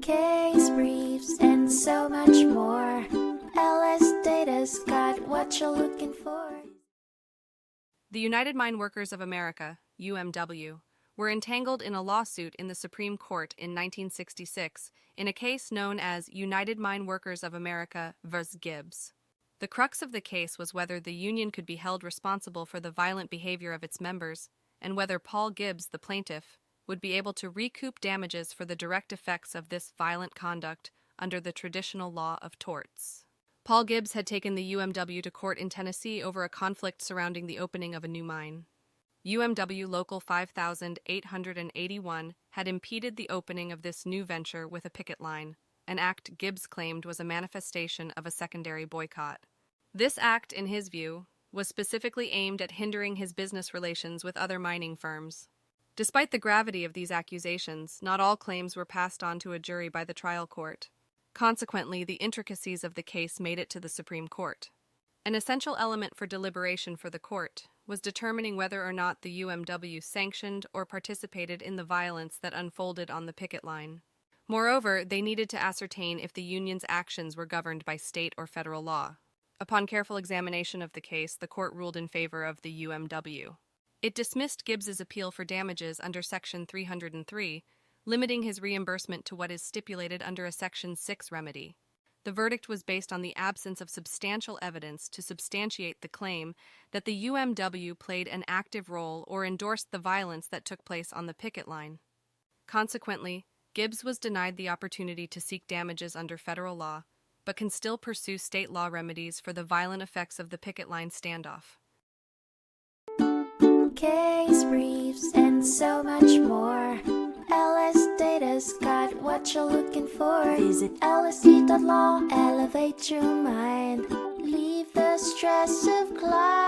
case briefs, and so much more. LSData's got what you're looking for. The United Mine Workers of America, UMW, were entangled in a lawsuit in the Supreme Court in 1966 in a case known as United Mine Workers of America vs. Gibbs. The crux of the case was whether the union could be held responsible for the violent behavior of its members and whether Paul Gibbs, the plaintiff, would be able to recoup damages for the direct effects of this violent conduct under the traditional law of torts. Paul Gibbs had taken the UMW to court in Tennessee over a conflict surrounding the opening of a new mine. UMW Local 5881 had impeded the opening of this new venture with a picket line, an act Gibbs claimed was a manifestation of a secondary boycott. This act, in his view, was specifically aimed at hindering his business relations with other mining firms. Despite the gravity of these accusations, not all claims were passed on to a jury by the trial court. Consequently, the intricacies of the case made it to the Supreme Court. An essential element for deliberation for the court was determining whether or not the UMW sanctioned or participated in the violence that unfolded on the picket line. Moreover, they needed to ascertain if the union's actions were governed by state or federal law. Upon careful examination of the case, the court ruled in favor of the UMW. It dismissed Gibbs's appeal for damages under Section 303, limiting his reimbursement to what is stipulated under a Section 6 remedy. The verdict was based on the absence of substantial evidence to substantiate the claim that the UMW played an active role or endorsed the violence that took place on the picket line. Consequently, Gibbs was denied the opportunity to seek damages under federal law, but can still pursue state law remedies for the violent effects of the picket line standoff. Case briefs, and so much more. LSData's got what you're looking for. Visit lsd.law, elevate your mind. Leave the stress of climb.